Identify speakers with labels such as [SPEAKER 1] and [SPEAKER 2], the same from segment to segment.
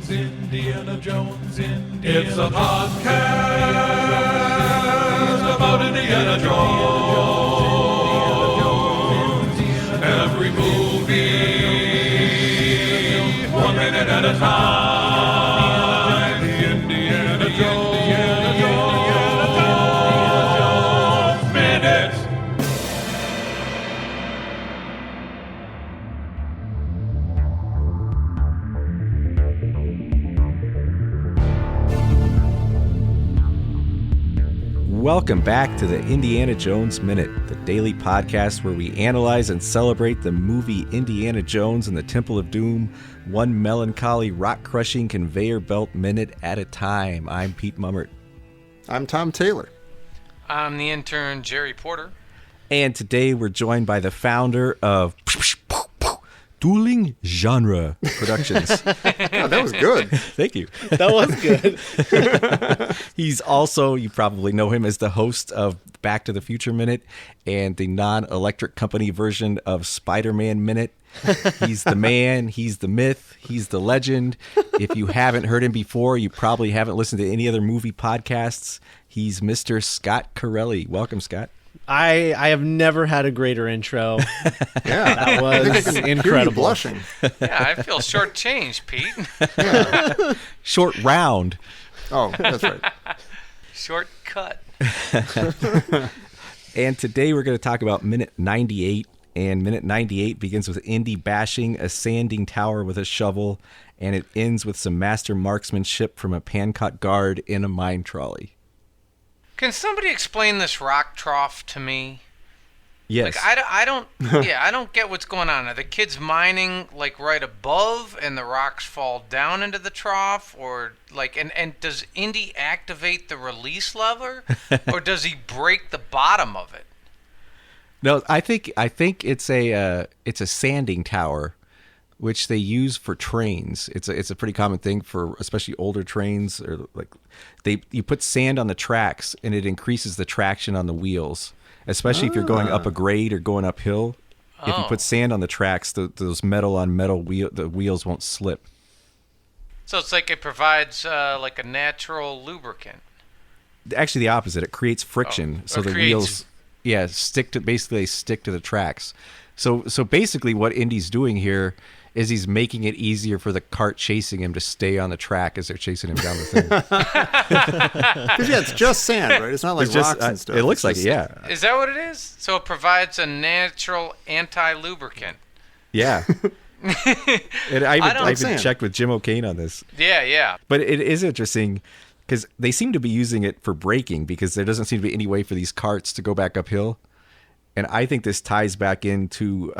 [SPEAKER 1] Indiana Jones. It's a podcast about Indiana Jones. Every movie, 1 minute at a time. Indiana Jones. Minute.
[SPEAKER 2] Welcome back to the Indiana Jones Minute, the daily podcast where we analyze and celebrate the movie Indiana Jones and the Temple of Doom, one melancholy, rock-crushing conveyor belt minute at a time. I'm Pete Mummert.
[SPEAKER 3] I'm Tom Taylor.
[SPEAKER 4] I'm the intern, Jerry Porter.
[SPEAKER 2] And today we're joined by the founder of Dueling Genre Productions.
[SPEAKER 3] Oh, that was good.
[SPEAKER 2] Thank you.
[SPEAKER 5] That was good.
[SPEAKER 2] He's also, you probably know him as the host of Back to the Future Minute and the non-electric company version of Spider-Man Minute. He's the man, he's the myth, he's the legend. If you haven't heard him before, you probably haven't listened to any other movie podcasts. He's Mr. Scott Carelli. Welcome, Scott.
[SPEAKER 5] I have never had a greater intro.
[SPEAKER 3] Yeah,
[SPEAKER 5] That was incredible.
[SPEAKER 3] Blushing.
[SPEAKER 4] Yeah, I feel shortchanged, Pete.
[SPEAKER 2] Short round.
[SPEAKER 3] Oh, that's right.
[SPEAKER 4] Shortcut.
[SPEAKER 2] And today we're going to talk about minute 98. And minute 98 begins with Indy bashing a sanding tower with a shovel. And it ends with some master marksmanship from a Pancot guard in a mine trolley.
[SPEAKER 4] Can somebody explain this rock trough to me?
[SPEAKER 2] Yes.
[SPEAKER 4] Like, I don't get what's going on. Are the kids mining like right above and the rocks fall down into the trough, or like and does Indy activate the release lever or does he break the bottom of it?
[SPEAKER 2] No, I think it's a sanding tower, which they use for trains. It's a pretty common thing for especially older trains, or like you put sand on the tracks and it increases the traction on the wheels, especially if you're going up a grade or going uphill. If you put sand on the tracks, those metal on metal the wheels won't slip.
[SPEAKER 4] So it's like it provides like a natural lubricant.
[SPEAKER 2] Actually, the opposite. It creates friction, so the wheels stick to the tracks. So basically what Indy's doing here is he's making it easier for the cart chasing him to stay on the track as they're chasing him down the thing.
[SPEAKER 3] Because it's just sand, right? It's not like rocks and stuff.
[SPEAKER 2] It looks like it, yeah.
[SPEAKER 4] Is that what it is? So it provides a natural anti-lubricant.
[SPEAKER 2] Yeah. And I even checked with Jim O'Kane on this.
[SPEAKER 4] Yeah.
[SPEAKER 2] But it is interesting because they seem to be using it for braking because there doesn't seem to be any way for these carts to go back uphill. And I think this ties back into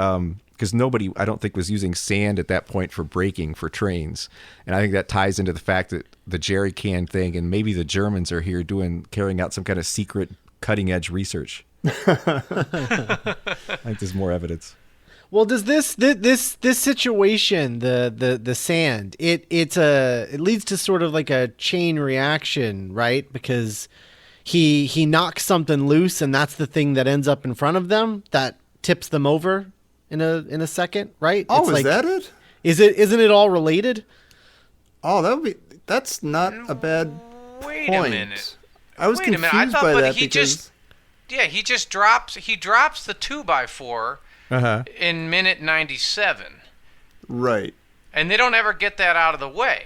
[SPEAKER 2] because nobody, I don't think, was using sand at that point for braking for trains. And I think that ties into the fact that the jerry can thing, and maybe the Germans are here carrying out some kind of secret cutting edge research. I think there's more evidence.
[SPEAKER 5] Well, does this situation, the sand, it leads to sort of like a chain reaction, right? Because he knocks something loose, and that's the thing that ends up in front of them that tips them over in a second, right?
[SPEAKER 3] Oh,
[SPEAKER 5] it's
[SPEAKER 3] is that it?
[SPEAKER 5] Isn't it all related?
[SPEAKER 3] Oh, that's not a bad
[SPEAKER 4] Wait
[SPEAKER 3] point.
[SPEAKER 4] a minute.
[SPEAKER 3] I was confused by that because
[SPEAKER 4] he drops the 2x4 in minute 97.
[SPEAKER 3] Right.
[SPEAKER 4] And they don't ever get that out of the way.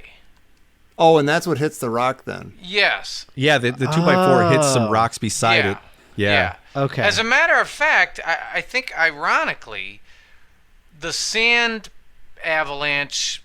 [SPEAKER 3] Oh, and that's what hits the rock then.
[SPEAKER 4] Yes.
[SPEAKER 2] Yeah, the 2x4 hits some rocks beside it. Yeah.
[SPEAKER 5] Okay.
[SPEAKER 4] As a matter of fact, I think ironically, the sand avalanche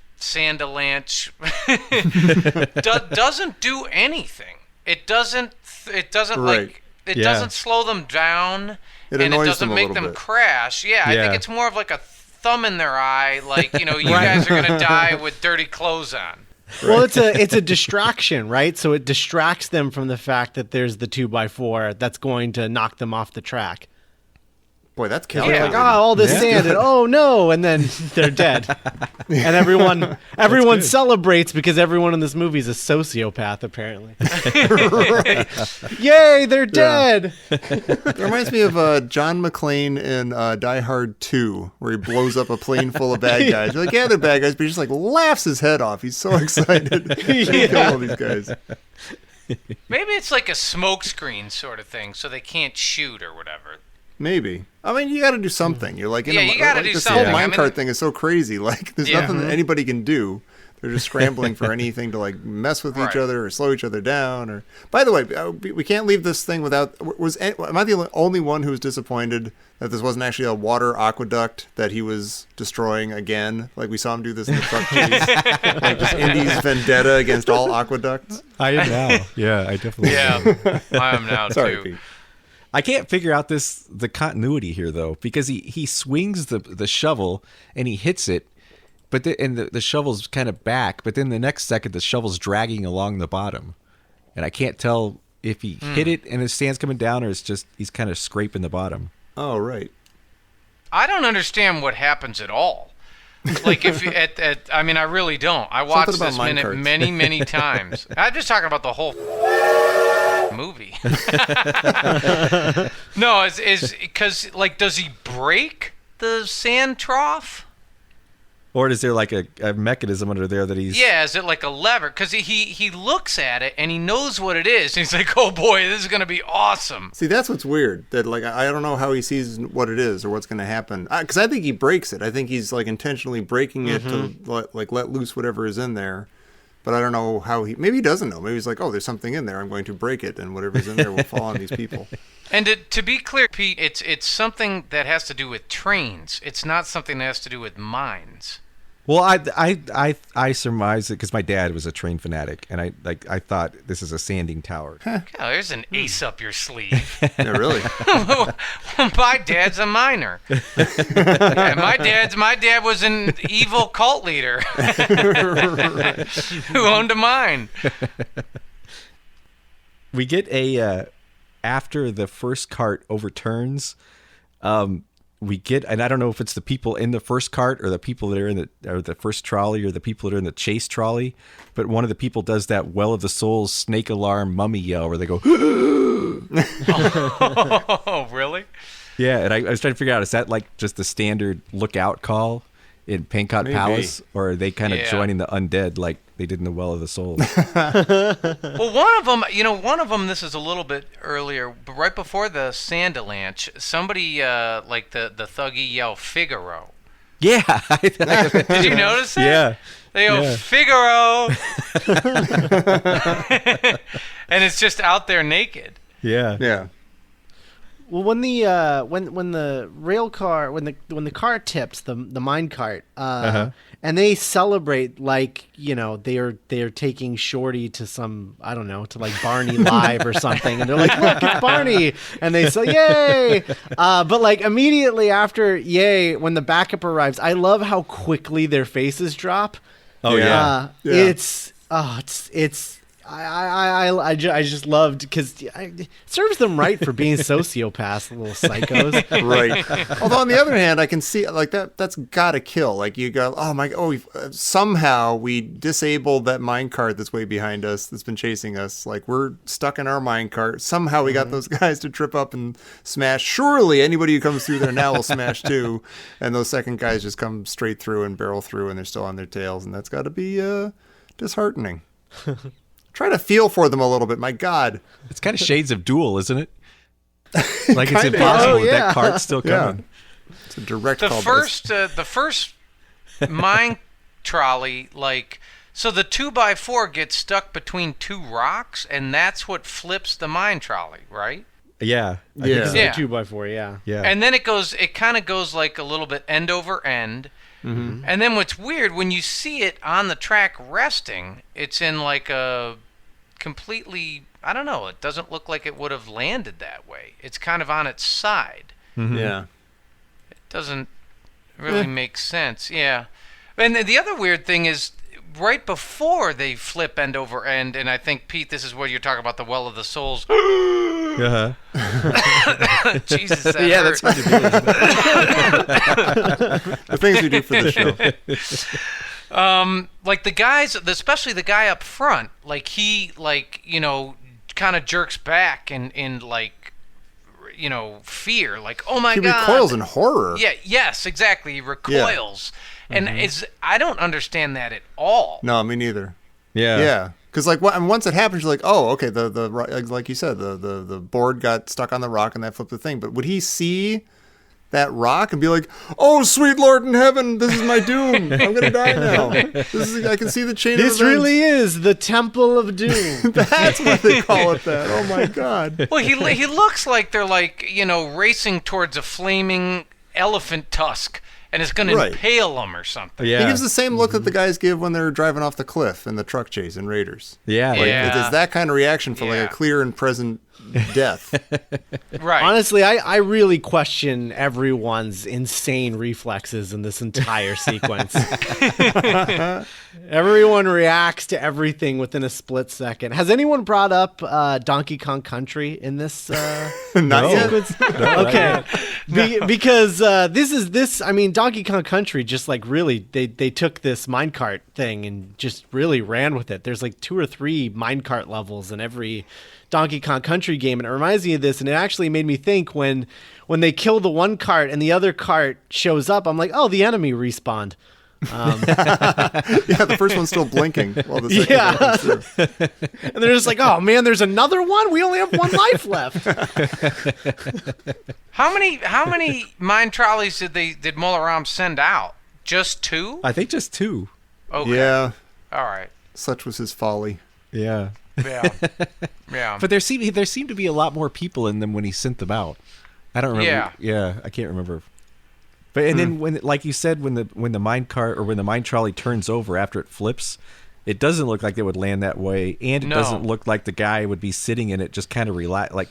[SPEAKER 4] doesn't do anything. It doesn't
[SPEAKER 3] Right.
[SPEAKER 4] doesn't slow them down,
[SPEAKER 3] It
[SPEAKER 4] and it
[SPEAKER 3] annoys
[SPEAKER 4] doesn't
[SPEAKER 3] them a
[SPEAKER 4] make
[SPEAKER 3] little
[SPEAKER 4] them
[SPEAKER 3] bit.
[SPEAKER 4] crash. Yeah, I think it's more of like a thumb in their eye, like, you guys are gonna die with dirty clothes on.
[SPEAKER 5] Well, it's a distraction, right? So it distracts them from the fact that there's the 2x4 that's going to knock them off the track.
[SPEAKER 3] Boy, that's
[SPEAKER 5] They're
[SPEAKER 3] calculated.
[SPEAKER 5] like, all this sand, and oh no, and then they're dead. And everyone celebrates because everyone in this movie is a sociopath, apparently. Yay, they're dead.
[SPEAKER 3] It reminds me of John McClane in Die Hard 2, where he blows up a plane full of bad guys. You're like, yeah, they're bad guys, but he just like laughs his head off. He's so excited to kill all these guys.
[SPEAKER 4] Maybe it's like a smoke screen sort of thing, so they can't shoot or whatever.
[SPEAKER 3] Maybe. I mean, you got to do something. You're like,
[SPEAKER 4] Yeah, you gotta do
[SPEAKER 3] this
[SPEAKER 4] something.
[SPEAKER 3] whole
[SPEAKER 4] I
[SPEAKER 3] minecart
[SPEAKER 4] mean-
[SPEAKER 3] thing is so crazy. Like, there's nothing that anybody can do. They're just scrambling for anything to like mess with each
[SPEAKER 4] Right.
[SPEAKER 3] other or slow each other down. Or, by the way, we can't leave this thing without. Am I the only one who was disappointed that this wasn't actually a water aqueduct that he was destroying again? Like we saw him do this in the truck chase, like just Indy's vendetta against all aqueducts.
[SPEAKER 2] I am now. Yeah, I definitely.
[SPEAKER 4] Yeah, I am now
[SPEAKER 3] Sorry,
[SPEAKER 4] too.
[SPEAKER 3] Pete.
[SPEAKER 2] I can't figure out the continuity here though, because he swings the shovel and he hits it, but the shovel's kind of back, but then the next second the shovel's dragging along the bottom, and I can't tell if he hit it and his sand's coming down or it's just he's kind of scraping the bottom.
[SPEAKER 3] Oh, right.
[SPEAKER 4] I don't understand what happens at all. Like if you, I mean, I really don't. I watched
[SPEAKER 3] Something
[SPEAKER 4] this
[SPEAKER 3] about
[SPEAKER 4] minute
[SPEAKER 3] minecarts.
[SPEAKER 4] many times. I'm just talking about the whole movie. No, is because like, does he break the sand trough?
[SPEAKER 2] Or is there like a mechanism under there that he's...
[SPEAKER 4] Yeah, is it like a lever? Because he looks at it and he knows what it is. And he's like, oh boy, this is gonna be awesome.
[SPEAKER 3] See, that's what's weird. That like I don't know how he sees what it is or what's going to happen. Because I think he breaks it. I think he's like intentionally breaking it to let loose whatever is in there. But I don't know how he. Maybe he doesn't know. Maybe he's like, oh, there's something in there. I'm going to break it, and whatever's in there will fall on these people.
[SPEAKER 4] And to be clear, Pete, it's something that has to do with trains. It's not something that has to do with mines.
[SPEAKER 2] Well, I surmised it because my dad was a train fanatic, and I thought this is a sanding tower.
[SPEAKER 4] Oh, there's an ace up your sleeve.
[SPEAKER 3] Yeah, really.
[SPEAKER 4] My dad's a miner. Yeah, my dad was an evil cult leader who owned a mine.
[SPEAKER 2] We get a after the first cart overturns. We get, and I don't know if it's the people in the first cart or the people that are in the first trolley or the people that are in the chase trolley, but one of the people does that Well of the Souls snake alarm mummy yell where they go,
[SPEAKER 4] Oh, really?
[SPEAKER 2] yeah. And I was trying to figure out, is that like just the standard lookout call in Pancot
[SPEAKER 3] Maybe.
[SPEAKER 2] Palace, or are they kind of
[SPEAKER 4] Yeah.
[SPEAKER 2] joining the undead like they did in the Well of the Souls?
[SPEAKER 4] Well, one of them, this is a little bit earlier, but right before the Sandalanche, somebody, like the thuggy yell, Figaro.
[SPEAKER 2] Yeah.
[SPEAKER 4] Did you notice that?
[SPEAKER 2] Yeah.
[SPEAKER 4] They go,
[SPEAKER 2] Yeah.
[SPEAKER 4] Figaro! And it's just out there naked.
[SPEAKER 2] Yeah.
[SPEAKER 3] Yeah.
[SPEAKER 5] Well, when the rail car when the car tips the mine cart and they celebrate like they are taking Shorty to some, I don't know, to like Barney Live or something, and they're like, look, it's Barney, and they say yay, but like immediately after yay, when the backup arrives, I love how quickly their faces drop.
[SPEAKER 2] Oh yeah.
[SPEAKER 5] It's I just loved because it serves them right for being sociopaths, little psychos.
[SPEAKER 3] Right. Although on the other hand, I can see like that's gotta kill. Like you go, somehow we disabled that minecart that's way behind us that's been chasing us. Like we're stuck in our minecart. Somehow we got those guys to trip up and smash. Surely anybody who comes through there now will smash too. And those second guys just come straight through and barrel through, and they're still on their tails, and that's got to be disheartening. Try to feel for them a little bit. My God.
[SPEAKER 2] It's kind of shades of Duel, isn't it? Like it's
[SPEAKER 3] Kinda.
[SPEAKER 2] impossible
[SPEAKER 5] Oh,
[SPEAKER 2] with
[SPEAKER 5] yeah.
[SPEAKER 2] that cart still coming.
[SPEAKER 3] It's a direct
[SPEAKER 4] The
[SPEAKER 3] call.
[SPEAKER 4] first mine trolley, like, so the 2x4 gets stuck between two rocks, and that's what flips the mine trolley, right?
[SPEAKER 2] Yeah. I think
[SPEAKER 3] Yeah.
[SPEAKER 2] so.
[SPEAKER 4] Yeah.
[SPEAKER 5] 2x4, yeah.
[SPEAKER 2] Yeah.
[SPEAKER 4] And then it kind of goes like a little bit end over end.
[SPEAKER 3] Mm-hmm.
[SPEAKER 4] And then what's weird, when you see it on the track resting, it's in like a completely, I don't know, it doesn't look like it would have landed that way. It's kind of on its side.
[SPEAKER 3] Yeah.
[SPEAKER 4] It doesn't really make sense. Yeah. And the other weird thing is, right before they flip end over end, and I think, Pete, this is where you're talking about the Well of the Souls.
[SPEAKER 2] Uh-huh.
[SPEAKER 4] Jesus, that
[SPEAKER 2] Yeah,
[SPEAKER 4] hurt.
[SPEAKER 2] that's hard to do.
[SPEAKER 3] The things we do for the show.
[SPEAKER 4] Like the guys, especially the guy up front, like he, like, you know, kind of jerks back in like, you know, fear, like, oh my
[SPEAKER 3] He
[SPEAKER 4] god,
[SPEAKER 3] recoils in horror.
[SPEAKER 4] Yeah, yes, exactly, he recoils, and I don't understand that at all.
[SPEAKER 3] No, me neither.
[SPEAKER 2] Yeah.
[SPEAKER 3] Yeah, because like and once it happens, you're like, oh, okay, the like you said, the board got stuck on the rock and that flipped the thing. But would he see that rock and be like, oh, sweet Lord in heaven, this is my doom. I'm gonna die now. I can see the chain.
[SPEAKER 5] This
[SPEAKER 3] of events.
[SPEAKER 5] really is the Temple of Doom.
[SPEAKER 3] That's what they call it. That. Oh my god.
[SPEAKER 4] Well, he looks like they're like, you know, racing towards a flaming elephant tusk, and it's going to impale them or something.
[SPEAKER 2] Yeah.
[SPEAKER 3] He gives the same look that the guys give when they're driving off the cliff in the truck chase in Raiders.
[SPEAKER 2] Yeah.
[SPEAKER 3] It's that kind of reaction for like a clear and present death.
[SPEAKER 4] Right.
[SPEAKER 5] Honestly, I really question everyone's insane reflexes in this entire sequence. Everyone reacts to everything within a split second. Has anyone brought up Donkey Kong Country in this
[SPEAKER 3] Not yet.
[SPEAKER 5] sequence? Okay. Because I mean, Donkey Kong Country just like really, they took this minecart thing and just really ran with it. There's like 2 or 3 minecart levels in every Donkey Kong Country game, and it reminds me of this, and it actually made me think when they kill the one cart and the other cart shows up, I'm like, oh, the enemy respawned.
[SPEAKER 3] Yeah, the first one's still blinking while the second one comes through.
[SPEAKER 5] And they're just like, oh man, there's another one? We only have 1 life left.
[SPEAKER 4] How many mine trolleys did Molaram send out? Just 2?
[SPEAKER 2] I think just 2.
[SPEAKER 4] Okay.
[SPEAKER 3] Yeah,
[SPEAKER 4] All right.
[SPEAKER 3] such was his folly.
[SPEAKER 2] Yeah.
[SPEAKER 4] Yeah. Yeah.
[SPEAKER 2] But there seemed to be a lot more people in them when he sent them out. I don't remember.
[SPEAKER 4] Yeah.
[SPEAKER 2] I can't remember. But and then when, like you said, when the mine cart or when the mine trolley turns over after it flips, it doesn't look like it would land that way, and it doesn't look like the guy would be sitting in it just kind of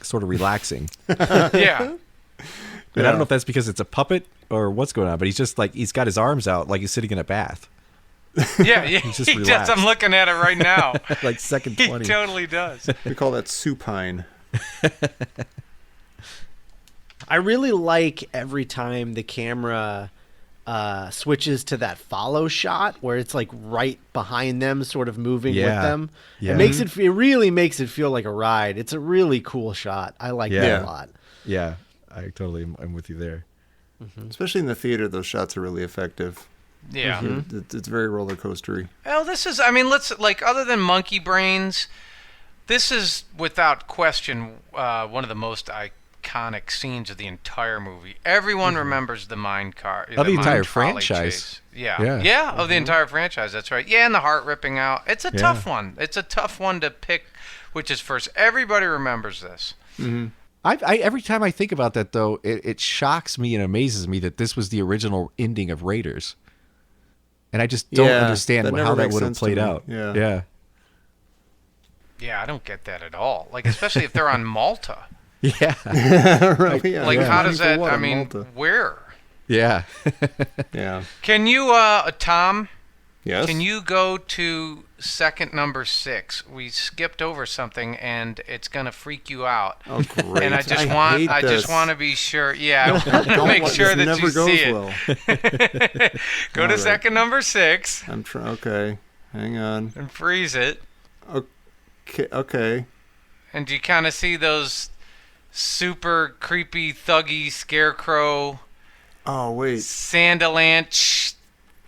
[SPEAKER 2] sort of relaxing.
[SPEAKER 4] Yeah.
[SPEAKER 2] And I don't know if that's because it's a puppet or what's going on, but he's just like he's got his arms out like he's sitting in a bath.
[SPEAKER 4] Yeah.
[SPEAKER 2] He's just
[SPEAKER 4] He does.
[SPEAKER 2] relaxed.
[SPEAKER 4] I'm looking at it right now.
[SPEAKER 2] Like second
[SPEAKER 4] He
[SPEAKER 2] 20.
[SPEAKER 4] totally does.
[SPEAKER 3] We call that supine.
[SPEAKER 5] I really like every time the camera switches to that follow shot where it's like right behind them, sort of moving with them.
[SPEAKER 2] Yeah.
[SPEAKER 5] It really makes it feel like a ride. It's a really cool shot. I like that a lot.
[SPEAKER 2] Yeah, I totally am with you there.
[SPEAKER 3] Especially in the theater, those shots are really effective.
[SPEAKER 4] Yeah.
[SPEAKER 3] It's very roller coastery.
[SPEAKER 4] Well, this is, I mean, let's, like, other than Monkey Brains, this is, without question, one of the most iconic scenes of the entire movie. Everyone remembers the mine car.
[SPEAKER 2] Of the entire
[SPEAKER 4] mine trolley
[SPEAKER 2] franchise.
[SPEAKER 4] chase. Yeah, of the entire franchise, that's right. Yeah, and the heart ripping out. It's a tough one. It's a tough one to pick which is first. Everybody remembers this.
[SPEAKER 2] I every time I think about that, though, it shocks me and amazes me that this was the original ending of Raiders. And I just don't understand
[SPEAKER 3] that
[SPEAKER 2] how
[SPEAKER 3] never
[SPEAKER 2] that
[SPEAKER 3] makes
[SPEAKER 2] would have
[SPEAKER 3] sense to
[SPEAKER 2] played
[SPEAKER 3] me.
[SPEAKER 2] out.
[SPEAKER 3] Yeah.
[SPEAKER 4] Yeah, I don't get that at all. Like, especially if they're on Malta.
[SPEAKER 2] Yeah.
[SPEAKER 3] Right, yeah.
[SPEAKER 4] Like, how does
[SPEAKER 3] Running
[SPEAKER 4] that,
[SPEAKER 3] for what
[SPEAKER 4] I
[SPEAKER 3] on
[SPEAKER 4] mean,
[SPEAKER 3] Malta?
[SPEAKER 4] where?
[SPEAKER 2] Yeah.
[SPEAKER 3] Yeah.
[SPEAKER 4] Can you, Tom,
[SPEAKER 3] Yes.
[SPEAKER 4] can you go to second number 6? We skipped over something, and it's going to freak you out.
[SPEAKER 3] Oh, great.
[SPEAKER 4] And I just want to be sure. Yeah,
[SPEAKER 3] Don't
[SPEAKER 4] make
[SPEAKER 3] let-
[SPEAKER 4] sure
[SPEAKER 3] this
[SPEAKER 4] that
[SPEAKER 3] never
[SPEAKER 4] you
[SPEAKER 3] goes
[SPEAKER 4] see it.
[SPEAKER 3] well.
[SPEAKER 4] Go
[SPEAKER 3] All
[SPEAKER 4] to
[SPEAKER 3] right.
[SPEAKER 4] second number 6
[SPEAKER 3] Okay. Hang on.
[SPEAKER 4] and freeze it.
[SPEAKER 3] Okay.
[SPEAKER 4] And you kind of see those super creepy, thuggy, scarecrow,
[SPEAKER 3] Oh, wait.
[SPEAKER 4] Sandalanch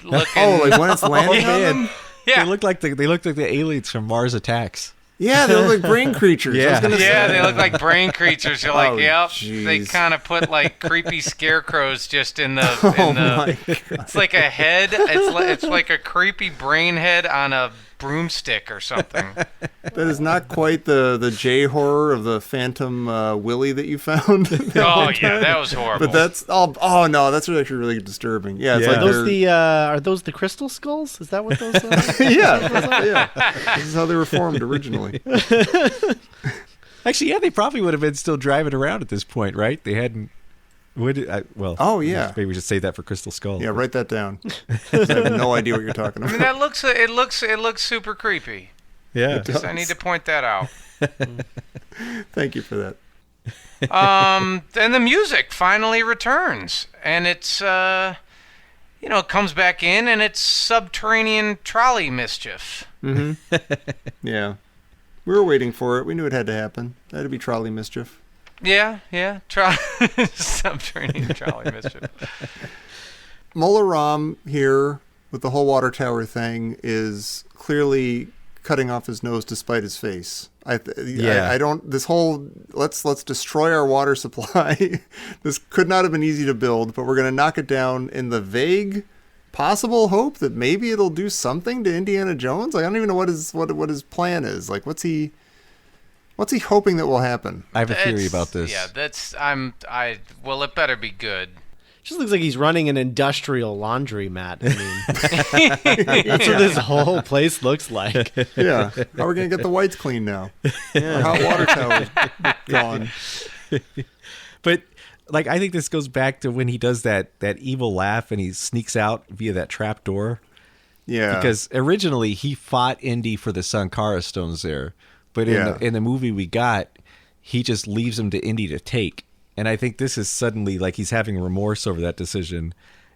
[SPEAKER 4] looking.
[SPEAKER 3] Oh, like when it's landing on
[SPEAKER 2] man.
[SPEAKER 3] them?
[SPEAKER 4] yeah.
[SPEAKER 2] They look like the aliens from Mars Attacks.
[SPEAKER 3] Yeah, they look like brain creatures. I was
[SPEAKER 2] Yeah.
[SPEAKER 3] gonna
[SPEAKER 4] Yeah,
[SPEAKER 3] say.
[SPEAKER 4] they look like brain creatures. You're like,
[SPEAKER 3] Oh,
[SPEAKER 4] yep.
[SPEAKER 3] jeez.
[SPEAKER 4] They kind of put like creepy scarecrows just in the.
[SPEAKER 3] Oh,
[SPEAKER 4] in the
[SPEAKER 3] my God.
[SPEAKER 4] It's like a head. It's like a creepy brain head on a broomstick or something.
[SPEAKER 3] That is not quite the J horror of the Phantom Willy that you found.
[SPEAKER 4] Oh yeah, that was horrible.
[SPEAKER 3] But that's oh no, that's actually really disturbing. Yeah, it's
[SPEAKER 2] Yeah.
[SPEAKER 3] like
[SPEAKER 5] Are those the crystal skulls? Is that what those are?
[SPEAKER 3] yeah. This is how they were formed originally.
[SPEAKER 2] Actually, yeah, they probably would have been still driving around at this point, right? They hadn't.
[SPEAKER 3] Oh, yeah.
[SPEAKER 2] Maybe we should say that for Crystal Skull.
[SPEAKER 3] Yeah, write that down. 'Cause I have no idea what you're talking
[SPEAKER 4] I mean,
[SPEAKER 3] about.
[SPEAKER 4] that looks super creepy.
[SPEAKER 2] Yeah.
[SPEAKER 4] I need to point that out.
[SPEAKER 3] Thank you for that.
[SPEAKER 4] And the music finally returns, and it's it comes back in, and it's subterranean trolley mischief.
[SPEAKER 3] Yeah. We were waiting for it. We knew it had to happen. That'd be trolley mischief.
[SPEAKER 4] Yeah, subterranean trolley mischief.
[SPEAKER 3] Molaram here with the whole water tower thing is clearly cutting off his nose to spite his face. I don't. This whole let's destroy our water supply. This could not have been easy to build, but we're gonna knock it down in the vague, possible hope that maybe it'll do something to Indiana Jones. Like, I don't even know what his plan is. Like, what's he hoping that will happen?
[SPEAKER 2] I have a theory about this.
[SPEAKER 4] Yeah, it better be good.
[SPEAKER 5] Just looks like he's running an industrial laundromat. I mean, that's what this whole place looks like.
[SPEAKER 3] Yeah. How are we going to get the whites clean now? Our hot water tower's gone.
[SPEAKER 2] But, like, I think this goes back to when he does that evil laugh and he sneaks out via that trap door.
[SPEAKER 3] Yeah.
[SPEAKER 2] Because originally he fought Indy for the Sankara stones there. But in the movie we got, he just leaves them to Indy to take. And I think this is suddenly like he's having remorse over that decision.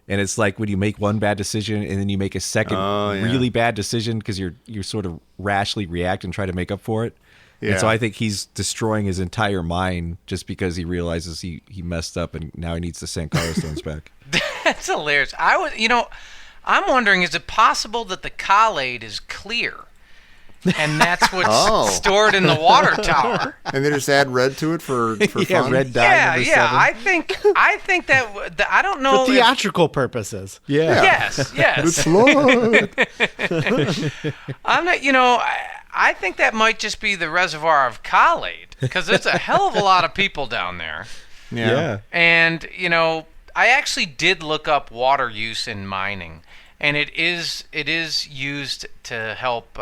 [SPEAKER 2] And it's like when you make one bad decision and then you make a second really bad decision because you sort of rashly react and try to make up for it. Yeah. And so I think he's destroying his entire mind just because he realizes he messed up and now he needs the Sankara stones back.
[SPEAKER 4] That's hilarious. I'm wondering, is it possible that the collate is clear? And that's what's stored in the water tower.
[SPEAKER 3] And they just add red to it for fun?
[SPEAKER 2] Red dye number 7.
[SPEAKER 4] I think that I don't know.
[SPEAKER 5] For theatrical purposes.
[SPEAKER 2] Yeah.
[SPEAKER 4] Yes.
[SPEAKER 3] It's blood.
[SPEAKER 4] I'm not, I think that might just be the reservoir of collate, because there's a hell of a lot of people down there.
[SPEAKER 3] Yeah.
[SPEAKER 4] And, I actually did look up water use in mining. And it is used to help,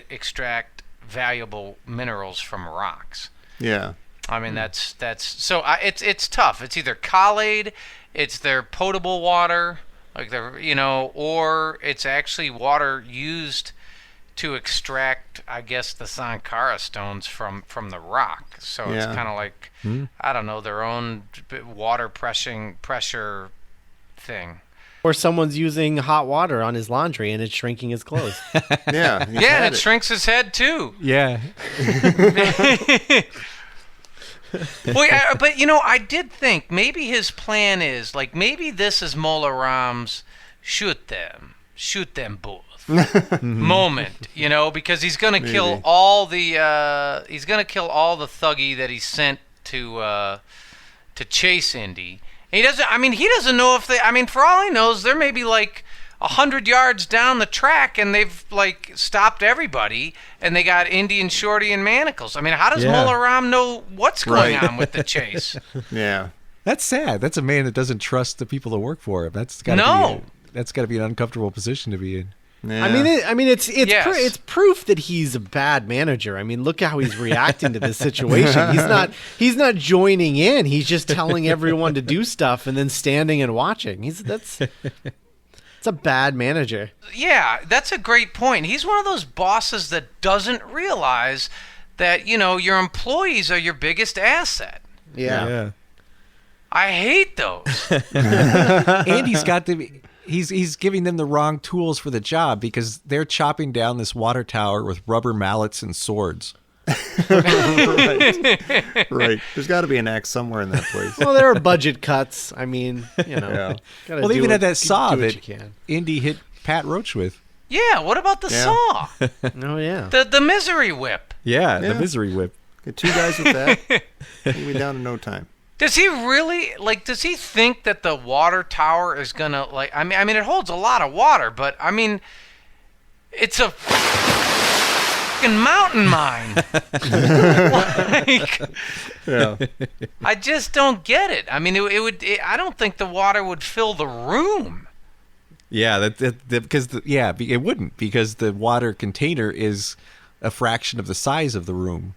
[SPEAKER 4] extract valuable minerals from rocks.
[SPEAKER 3] Yeah.
[SPEAKER 4] I mean, that's so it's tough. It's either collate, it's their potable water, like or it's actually water used to extract, I guess, the Sankara stones from the rock. So it's kind of like I don't know, their own water pressure thing.
[SPEAKER 5] Or someo's using hot water on his laundry and it's shrinking his clothes.
[SPEAKER 3] Yeah.
[SPEAKER 4] It shrinks his head too.
[SPEAKER 2] Yeah.
[SPEAKER 4] Well, but I did think maybe his plan is like maybe this is Molaram's shoot them both moment, because he's gonna kill all the thuggy that he sent to chase Indy. He doesn't know if for all he knows, there may be like 100 yards down the track and they've like stopped everybody and they got Indy and Shorty and Manacles. I mean, how does Molaram know what's going on with the chase?
[SPEAKER 3] Yeah.
[SPEAKER 2] That's sad. That's a man that doesn't trust the people that work for him. That's got to be an uncomfortable position to be in.
[SPEAKER 3] Yeah.
[SPEAKER 5] It's proof that he's a bad manager. I mean, look how he's reacting to this situation. He's not joining in. He's just telling everyone to do stuff and then standing and watching. It's a bad manager.
[SPEAKER 4] Yeah, that's a great point. He's one of those bosses that doesn't realize that, your employees are your biggest asset.
[SPEAKER 5] Yeah.
[SPEAKER 4] I hate those.
[SPEAKER 2] Andy's got to be... He's giving them the wrong tools for the job because they're chopping down this water tower with rubber mallets and swords.
[SPEAKER 3] Right. There's got to be an axe somewhere in that place.
[SPEAKER 5] Well, there are budget cuts. I mean,
[SPEAKER 2] Well, they even had that saw that Indy hit Pat Roach with.
[SPEAKER 4] Yeah, what about the saw?
[SPEAKER 5] Oh, yeah.
[SPEAKER 4] The misery whip.
[SPEAKER 2] Yeah, the misery whip.
[SPEAKER 3] Get 2 guys with that. We'll be down in no time.
[SPEAKER 4] Does he really, does he think that the water tower is going to, I mean, it holds a lot of water, but, I mean, it's a fucking mountain mine. I just don't get it. I mean, I don't think the water would fill the room.
[SPEAKER 2] Yeah, it wouldn't, because the water container is a fraction of the size of the room.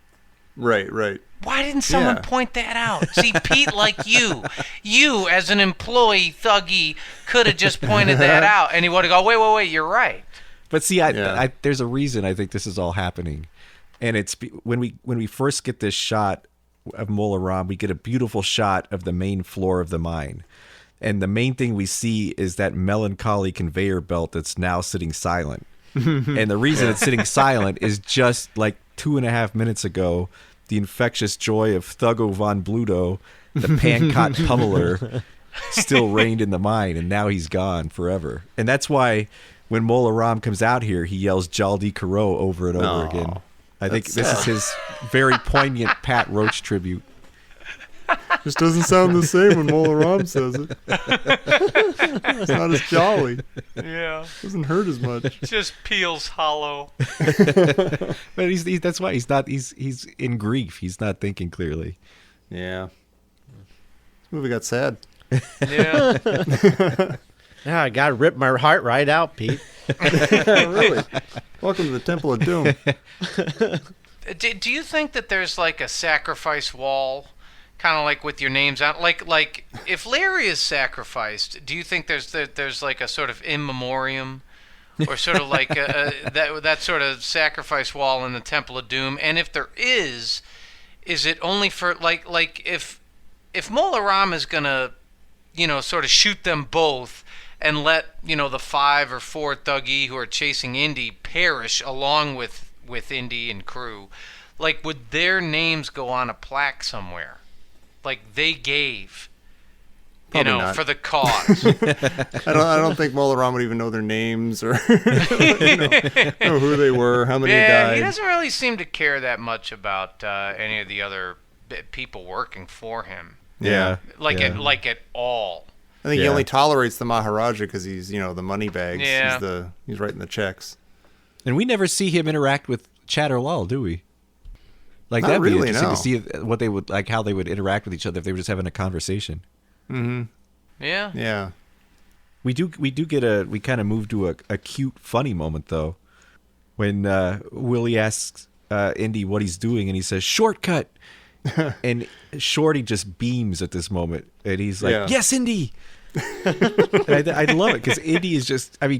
[SPEAKER 3] Right.
[SPEAKER 4] Why didn't someone point that out? See, Pete, like you as an employee thuggy could have just pointed that out, and he would have go, wait, you're right.
[SPEAKER 2] But see, there's a reason I think this is all happening, and it's when we first get this shot of Mola Ram, we get a beautiful shot of the main floor of the mine. And the main thing we see is that melancholy conveyor belt that's now sitting silent. And the reason it's sitting silent is just like 2.5 minutes ago, the infectious joy of Thuggo von Bluto, the pancot pummeler, still reigned in the mine, and now he's gone forever. And that's why when Mola Ram comes out here, he yells Jaldi Karo over and over again. I think this is his very poignant Pat Roach tribute.
[SPEAKER 3] Just doesn't sound the same when Mola Ram says it. It's not as jolly.
[SPEAKER 4] Yeah.
[SPEAKER 3] Doesn't hurt as much.
[SPEAKER 4] Just peels hollow.
[SPEAKER 2] But that's why he's in grief. He's not thinking clearly.
[SPEAKER 3] Yeah. This movie got sad.
[SPEAKER 4] Yeah.
[SPEAKER 5] Yeah, I got to rip my heart right out, Pete.
[SPEAKER 3] Really? Welcome to the Temple of Doom.
[SPEAKER 4] Do you think that there's like a sacrifice wall, kind of like with your names out? Like if Larry is sacrificed, do you think there's like a sort of in memoriam, or sort of like that sort of sacrifice wall in the Temple of Doom? And if there is it only for like if Mola Ram is gonna, sort of shoot them both and let the 5 or 4 Thuggee who are chasing Indy perish along with Indy and crew, like, would their names go on a plaque somewhere, like they gave,
[SPEAKER 3] Probably not.
[SPEAKER 4] for the cause?
[SPEAKER 3] I don't think Mola Ram would even know their names or know who they were, how many died.
[SPEAKER 4] He doesn't really seem to care that much about any of the other people working for him.
[SPEAKER 2] Yeah.
[SPEAKER 4] At all.
[SPEAKER 3] I think he only tolerates the Maharaja because he's, the money bags.
[SPEAKER 4] Yeah.
[SPEAKER 3] He's writing the checks.
[SPEAKER 2] And we never see him interact with Chad or Lal, do we? Like,
[SPEAKER 3] Not
[SPEAKER 2] that'd be
[SPEAKER 3] really,
[SPEAKER 2] interesting
[SPEAKER 3] no.
[SPEAKER 2] to see what they would, like, how they would interact with each other if they were just having a conversation.
[SPEAKER 3] Mm-hmm.
[SPEAKER 4] Yeah.
[SPEAKER 3] Yeah.
[SPEAKER 2] We kind of move to a cute, funny moment, though, when Willie asks Indy what he's doing, and he says, "Shortcut." And Shorty just beams at this moment, and he's like, "Yes, Indy." And I love it because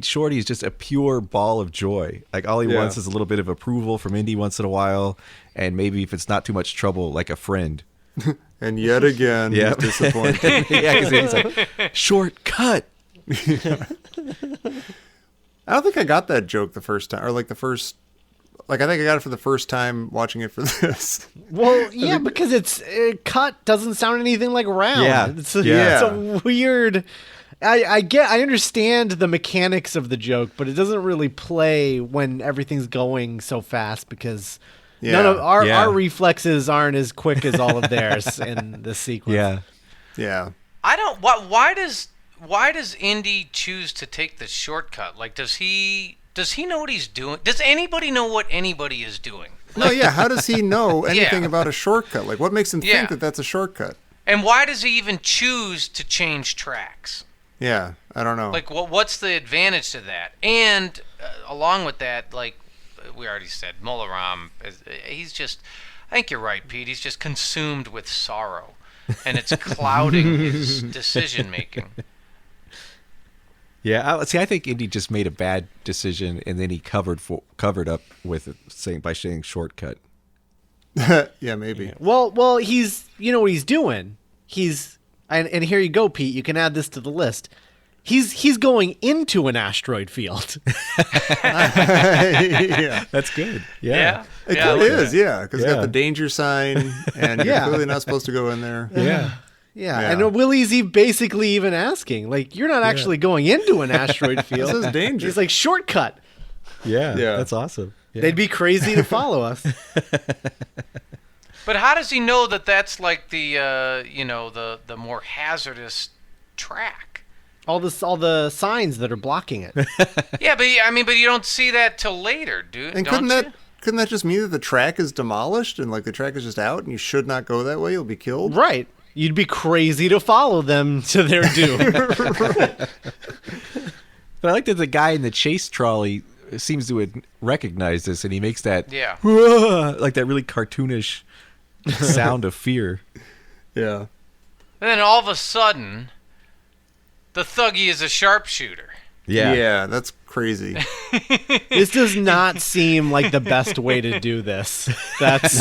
[SPEAKER 2] Shorty is just a pure ball of joy. Like, all he wants is a little bit of approval from Indy once in a while, and maybe if it's not too much trouble, like a friend.
[SPEAKER 3] And yet again, he's disappointed.
[SPEAKER 2] Yeah, because he's like, "Shortcut."
[SPEAKER 3] I don't think I got that joke the first time, or I think I got it for the first time watching it for this.
[SPEAKER 5] Well, yeah, because it's cut doesn't sound anything like round.
[SPEAKER 2] Yeah.
[SPEAKER 5] It's a weird. I understand the mechanics of the joke, but it doesn't really play when everything's going so fast because none of our reflexes aren't as quick as all of theirs in this sequence.
[SPEAKER 2] Yeah.
[SPEAKER 3] Yeah.
[SPEAKER 4] I don't. Why does Indy choose to take the shortcut? Like, does he know what he's doing? Does anybody know what anybody is doing?
[SPEAKER 3] No, yeah. How does he know anything about a shortcut? Like, what makes him think that that's a shortcut?
[SPEAKER 4] And why does he even choose to change tracks?
[SPEAKER 3] Yeah, I don't know.
[SPEAKER 4] Like, what's the advantage to that? And along with that, like we already said, Mola Ram, he's just, I think you're right, Pete, he's just consumed with sorrow. And it's clouding his decision-making.
[SPEAKER 2] Yeah, I think Indy just made a bad decision, and then he covered up with it, by saying shortcut.
[SPEAKER 3] Yeah, maybe.
[SPEAKER 5] Well, he's what he's doing. And here you go, Pete. You can add this to the list. He's going into an asteroid field.
[SPEAKER 3] Yeah,
[SPEAKER 2] That's good.
[SPEAKER 4] Yeah.
[SPEAKER 3] it clearly is. Yeah, because it's got the danger sign, and you're clearly not supposed to go in there.
[SPEAKER 2] Yeah.
[SPEAKER 5] Yeah, and Willie's basically even asking, like, you're not actually going into an asteroid field.
[SPEAKER 3] This is danger.
[SPEAKER 5] He's like, shortcut.
[SPEAKER 2] Yeah.
[SPEAKER 3] Yeah.
[SPEAKER 2] That's awesome. Yeah.
[SPEAKER 5] They'd be crazy to follow us.
[SPEAKER 4] But how does he know that that's like the the more hazardous track?
[SPEAKER 5] All the signs that are blocking it.
[SPEAKER 4] Yeah, but you don't see that till later, dude.
[SPEAKER 3] And couldn't that just mean that the track is demolished and like the track is just out and you should not go that way? You'll be killed.
[SPEAKER 5] Right. You'd be crazy to follow them to their doom.
[SPEAKER 2] But I like that the guy in the chase trolley seems to recognize this, and he makes that like that really cartoonish sound of fear.
[SPEAKER 3] Yeah.
[SPEAKER 4] And then all of a sudden, the Thuggee is a sharpshooter.
[SPEAKER 2] Yeah.
[SPEAKER 3] Yeah, that's crazy.
[SPEAKER 5] This does not seem like the best way to do this. That's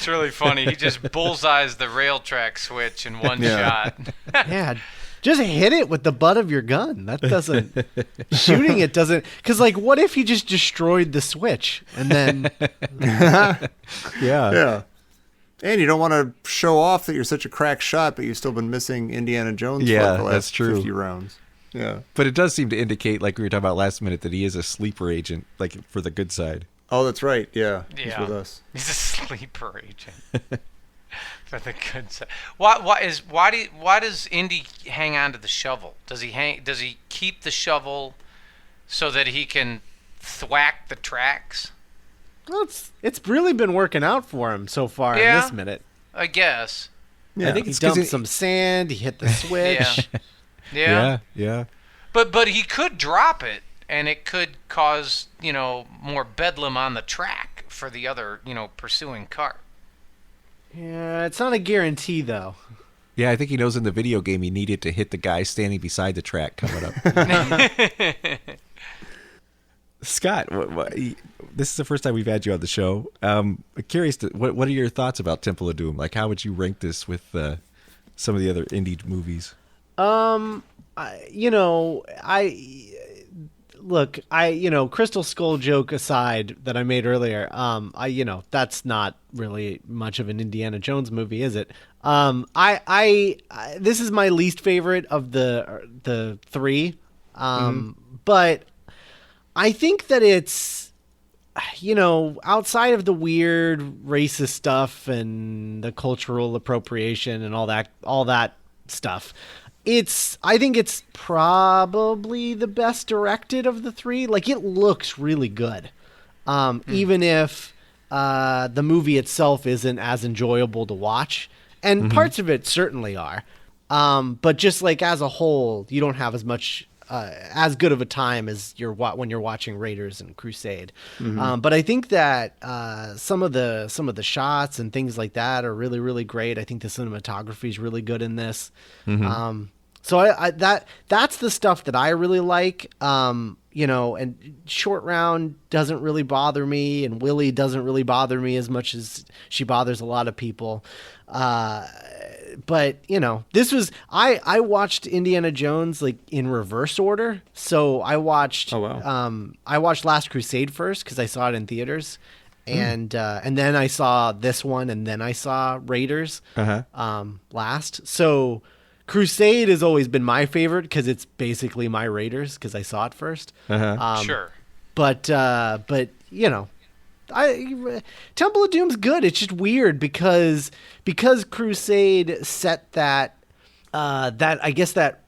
[SPEAKER 4] really funny. He just bullseyes the rail track switch in one shot.
[SPEAKER 5] yeah. Just hit it with the butt of your gun. That doesn't shooting it doesn't because like what if he just destroyed the switch and then
[SPEAKER 3] Yeah. And you don't want to show off that you're such a crack shot, but you've still been missing Indiana Jones for like the last
[SPEAKER 2] that's true.
[SPEAKER 3] 50 rounds. Yeah.
[SPEAKER 2] But it does seem to indicate, like we were talking about last minute, that he is a sleeper agent, like for the good side.
[SPEAKER 3] Oh, that's right. Yeah. He's with us.
[SPEAKER 4] He's a sleeper agent. For the good side. Why does Indy hang on to the shovel? Does he keep the shovel so that he can thwack the tracks?
[SPEAKER 5] well, it's really been working out for him so far in this minute.
[SPEAKER 4] I guess.
[SPEAKER 3] Yeah.
[SPEAKER 2] I think
[SPEAKER 5] He
[SPEAKER 2] it's 'cause
[SPEAKER 5] dumped some sand, he hit the switch.
[SPEAKER 4] Yeah. But he could drop it, and it could cause more bedlam on the track for the other pursuing car.
[SPEAKER 5] Yeah, it's not a guarantee though.
[SPEAKER 2] Yeah, I think he knows in the video game he needed to hit the guy standing beside the track coming up. Scott, this is the first time we've had you on the show. I'm curious, what are your thoughts about Temple of Doom? Like, how would you rank this with some of the other indie movies?
[SPEAKER 5] Crystal Skull joke aside that I made earlier, that's not really much of an Indiana Jones movie, is it? This is my least favorite of the three, but I think that it's, outside of the weird racist stuff and the cultural appropriation and all that stuff, I think it's probably the best directed of the three. Like, it looks really good. Even if the movie itself isn't as enjoyable to watch. And parts of it certainly are. But just like as a whole, you don't have as much as good of a time as when you're watching Raiders and Crusade. But I think that some of the shots and things like that are really, really great. I think the cinematography is really good in this. So that's the stuff that I really like. And Short Round doesn't really bother me, and Willie doesn't really bother me as much as she bothers a lot of people. But this was I watched Indiana Jones like in reverse order. So I watched I watched Last Crusade first because I saw it in theaters, and then I saw this one, and then I saw Raiders last. So Crusade has always been my favorite because it's basically my Raiders because I saw it first.
[SPEAKER 4] Sure.
[SPEAKER 5] But Temple of Doom's good. It's just weird because Crusade set that I guess that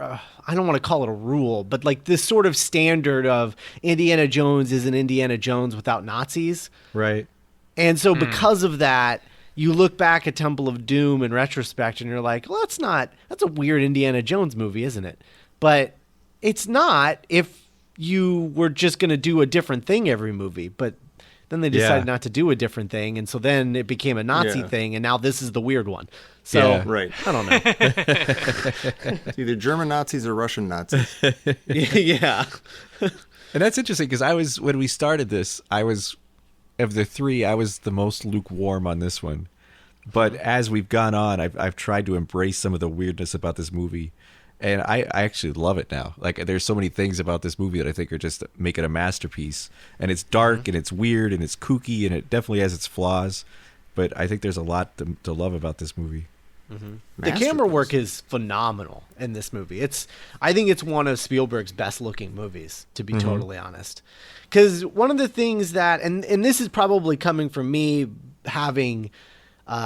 [SPEAKER 5] I don't want to call it a rule, but like this sort of standard of Indiana Jones is an Indiana Jones without Nazis.
[SPEAKER 2] Right.
[SPEAKER 5] And so because of that, you look back at Temple of Doom in retrospect and you're like, well, that's a weird Indiana Jones movie, isn't it? But it's not if you were just going to do a different thing every movie. But then they decided not to do a different thing. And so then it became a Nazi thing. And now this is the weird one. So
[SPEAKER 3] right.
[SPEAKER 5] I don't know.
[SPEAKER 3] It's either German Nazis or Russian Nazis.
[SPEAKER 5] Yeah.
[SPEAKER 2] And that's interesting because when we started this, of the three, I was the most lukewarm on this one. But as we've gone on, I've tried to embrace some of the weirdness about this movie. And I actually love it now. Like, there's so many things about this movie that I think are just make it a masterpiece. And it's dark and it's weird and it's kooky and it definitely has its flaws. But I think there's a lot to love about this movie.
[SPEAKER 5] The camera work is phenomenal in this movie. I think it's one of Spielberg's best looking movies, to be totally honest. Because one of the things that, and this is probably coming from me having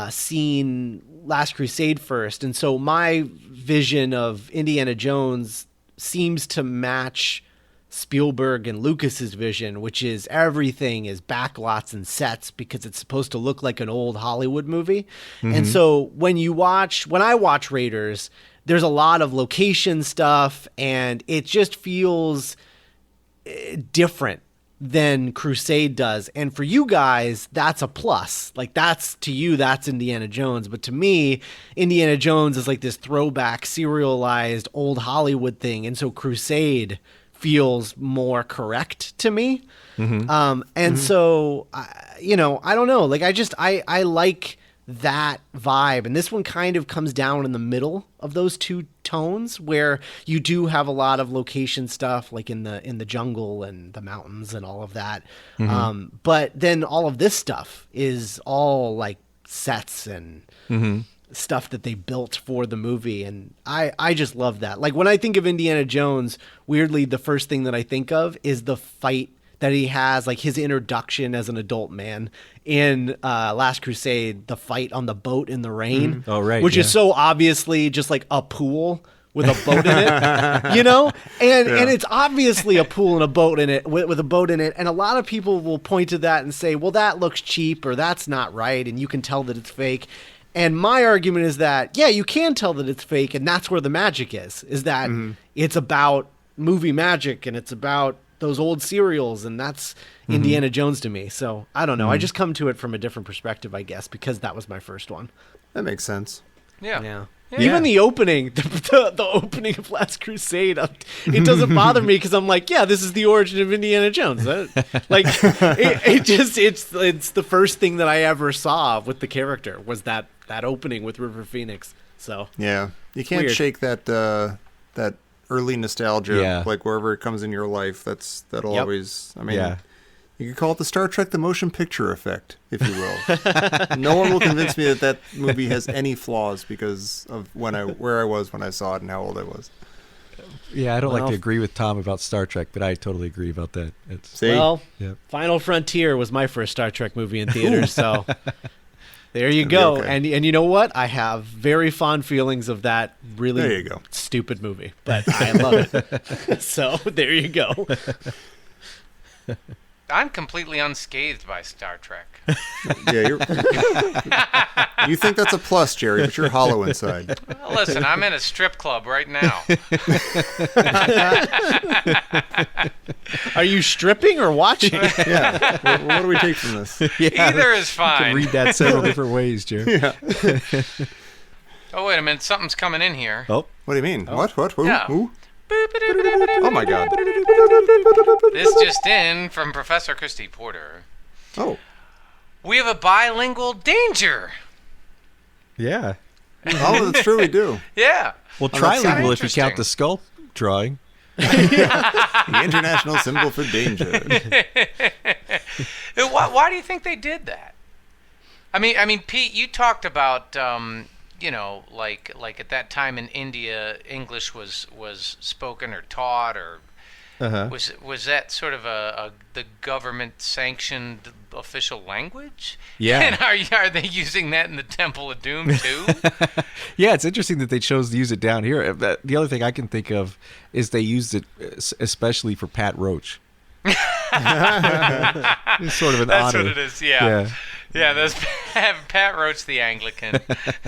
[SPEAKER 5] seen Last Crusade first, and so my vision of Indiana Jones seems to match Spielberg and Lucas's vision, which is everything is backlots and sets because it's supposed to look like an old Hollywood movie. And so when I watch Raiders, there's a lot of location stuff and it just feels different than Crusade does. And for you guys, that's a plus. Like, to you, that's Indiana Jones. But to me, Indiana Jones is like this throwback, serialized old Hollywood thing. And so Crusade feels more correct to me. So, I don't know. Like, I like that vibe. And this one kind of comes down in the middle of those two tones, where you do have a lot of location stuff, like in the jungle and the mountains and all of that. But then all of this stuff is all like sets and stuff that they built for the movie. And I just love that. Like, when I think of Indiana Jones, weirdly, the first thing that I think of is the fight that he has, like his introduction as an adult man in Last Crusade, the fight on the boat in the rain.
[SPEAKER 2] Oh, right.
[SPEAKER 5] Which is so obviously just like a pool with a boat in it, you know? And it's obviously a pool and a boat in it, with a boat in it. And a lot of people will point to that and say, well, that looks cheap, or that's not right, and you can tell that it's fake. And my argument is that, yeah, you can tell that it's fake, and that's where the magic is that it's about movie magic, and it's about those old serials, and that's Indiana Jones to me. So I don't know. I just come to it from a different perspective, I guess, because that was my first one.
[SPEAKER 3] That makes sense.
[SPEAKER 4] Yeah.
[SPEAKER 5] Even the opening, the opening of Last Crusade, it doesn't bother me, because I'm like, yeah, this is the origin of Indiana Jones. It's the first thing that I ever saw with the character was that opening with River Phoenix. So
[SPEAKER 3] yeah, you can't shake that early nostalgia, like wherever it comes in your life. That'll always. I mean, you could call it the Star Trek the motion picture effect, if you will. No one will convince me that movie has any flaws because of where I was when I saw it and how old I was.
[SPEAKER 2] Yeah, I don't like to agree with Tom about Star Trek, but I totally agree about that.
[SPEAKER 5] Final Frontier was my first Star Trek movie in theaters, so there you go. Okay. And you know what? I have very fond feelings of that really stupid movie, but I love it. So there you go.
[SPEAKER 4] I'm completely unscathed by Star Trek.
[SPEAKER 3] Yeah, you think that's a plus, Jerry, but you're hollow inside.
[SPEAKER 4] Well, listen, I'm in a strip club right now.
[SPEAKER 5] Are you stripping or watching?
[SPEAKER 3] Yeah. What do we take from this?
[SPEAKER 2] Yeah,
[SPEAKER 4] either is fine.
[SPEAKER 2] You can read that several different ways, Jerry.
[SPEAKER 3] Yeah.
[SPEAKER 4] Oh, wait a minute. Something's coming in here.
[SPEAKER 2] Oh.
[SPEAKER 3] What do you mean? What? Who?
[SPEAKER 4] Yeah.
[SPEAKER 3] Who? Oh, my God.
[SPEAKER 4] This just in from Professor Christy Porter.
[SPEAKER 3] Oh.
[SPEAKER 4] We have a bilingual danger.
[SPEAKER 2] Yeah.
[SPEAKER 3] Oh, that's true. We do.
[SPEAKER 4] Yeah.
[SPEAKER 2] Well,
[SPEAKER 3] that's
[SPEAKER 2] trilingual if you count the skull drawing.
[SPEAKER 3] The international symbol for danger.
[SPEAKER 4] Why do you think they did that? I mean, Pete, you talked about like at that time in India, English was spoken or taught, or was that sort of the government sanctioned official language?
[SPEAKER 2] Yeah.
[SPEAKER 4] And are they using that in the Temple of Doom too?
[SPEAKER 2] Yeah, it's interesting that they chose to use it down here. The other thing I can think of is they used it especially for Pat Roach. It's sort of an
[SPEAKER 4] That's
[SPEAKER 2] honor.
[SPEAKER 4] what it is. Yeah. Yeah, that's Pat Roach, the Anglican.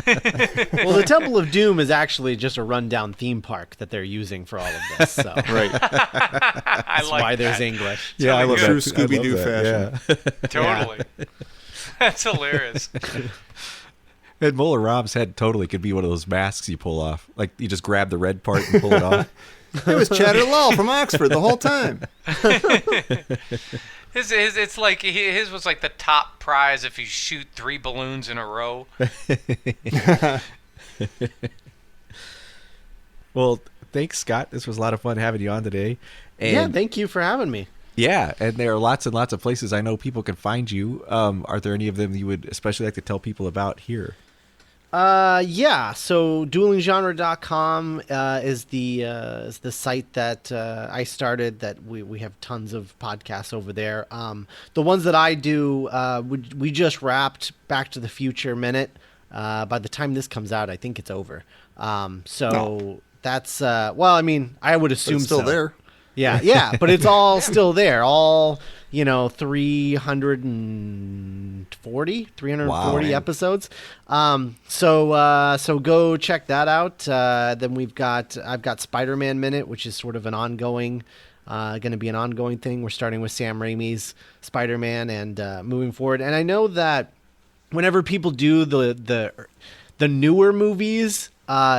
[SPEAKER 5] Well, the Temple of Doom is actually just a rundown theme park that they're using for all of this. So.
[SPEAKER 3] Right.
[SPEAKER 4] That's
[SPEAKER 5] why there's English.
[SPEAKER 2] Yeah, I love that.
[SPEAKER 3] True Scooby-Doo fashion.
[SPEAKER 2] Yeah.
[SPEAKER 4] Totally. That's hilarious.
[SPEAKER 2] And Mola Rob's head totally could be one of those masks you pull off. Like, you just grab the red part and pull it off.
[SPEAKER 3] It was Chatter Lal from Oxford the whole time.
[SPEAKER 4] His was like the top prize if you shoot 3 balloons in a row.
[SPEAKER 2] Well, thanks, Scott. This was a lot of fun having you on today. And
[SPEAKER 5] thank you for having me.
[SPEAKER 2] Yeah, and there are lots and lots of places I know people can find you. Are there any of them you would especially like to tell people about here?
[SPEAKER 5] So duelinggenre.com is the site that I started, that we have tons of podcasts over there. The ones that I do, we just wrapped Back to the Future Minute. By the time this comes out, I think it's over. That's I would assume
[SPEAKER 3] it's still
[SPEAKER 5] so.
[SPEAKER 3] there.
[SPEAKER 5] Yeah, but it's all still there. All 340
[SPEAKER 2] Wow.
[SPEAKER 5] episodes. So go check that out. Then I've got Spider-Man Minute, which is sort of an ongoing, going to be an ongoing thing. We're starting with Sam Raimi's Spider-Man and moving forward. And I know that whenever people do the newer movies,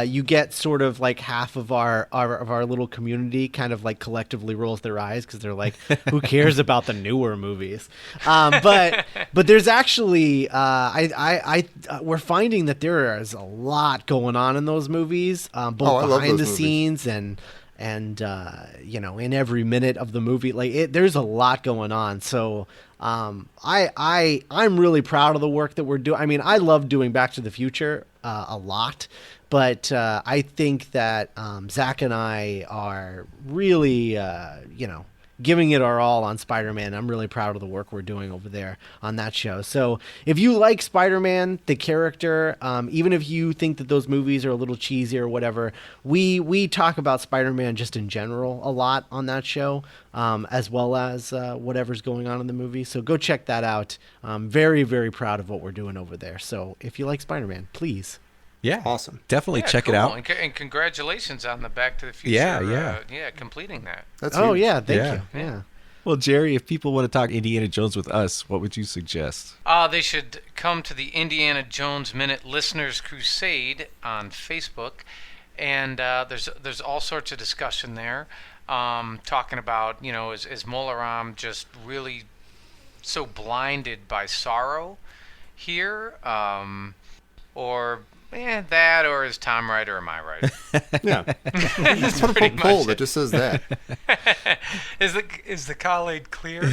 [SPEAKER 5] you get sort of like half of our little community kind of like collectively rolls their eyes because they're like, who cares about the newer movies? But there's actually we're finding that there is a lot going on in those movies, both behind the scenes and in every minute of the movie. Like there's a lot going on. So I'm really proud of the work that we're doing. I mean, I love doing Back to the Future a lot. But I think that Zach and I are really, giving it our all on Spider-Man. I'm really proud of the work we're doing over there on that show. So if you like Spider-Man, the character, even if you think that those movies are a little cheesy or whatever, we talk about Spider-Man just in general a lot on that show, as well as whatever's going on in the movie. So go check that out. I'm very, very proud of what we're doing over there. So if you like Spider-Man, please.
[SPEAKER 2] Yeah,
[SPEAKER 3] awesome.
[SPEAKER 2] Definitely check it out.
[SPEAKER 4] And congratulations on the Back to the Future.
[SPEAKER 2] Yeah.
[SPEAKER 4] Completing that.
[SPEAKER 3] That's huge.
[SPEAKER 5] Yeah, thank you. Yeah.
[SPEAKER 2] Well, Jerry, if people want to talk Indiana Jones with us, what would you suggest?
[SPEAKER 4] They should come to the Indiana Jones Minute Listeners Crusade on Facebook, and there's all sorts of discussion there, talking about is Molaram just really so blinded by sorrow here, or that, or is Tom right, or am I right?
[SPEAKER 3] Yeah. Just put a poll that just says that.
[SPEAKER 4] Is the collate clear?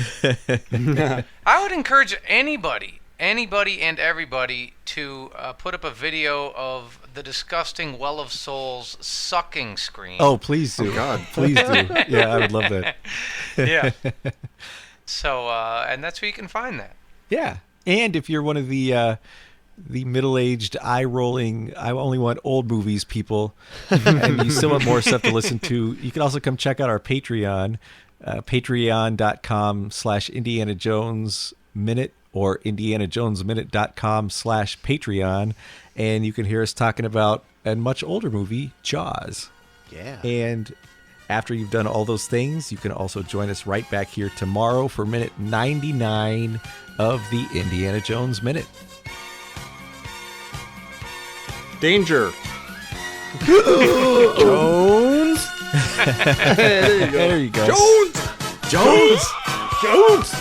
[SPEAKER 4] I would encourage anybody and everybody to put up a video of the disgusting Well of Souls sucking screen.
[SPEAKER 2] Oh, please do.
[SPEAKER 3] Oh, God.
[SPEAKER 2] Please do. Yeah, I would love that.
[SPEAKER 4] Yeah. So, and that's where you can find that.
[SPEAKER 2] Yeah. And if you're one of the middle-aged, eye-rolling, I only want old movies people, and you still want more stuff to listen to, you can also come check out our Patreon, patreon.com/Indiana Jones Minute or indianajonesminute.com/Patreon, and you can hear us talking about a much older movie, Jaws.
[SPEAKER 5] Yeah.
[SPEAKER 2] And after you've done all those things, you can also join us right back here tomorrow for minute 99 of the Indiana Jones Minute.
[SPEAKER 3] Danger.
[SPEAKER 5] Jones.
[SPEAKER 2] There you go.
[SPEAKER 3] Jones.
[SPEAKER 2] Jones.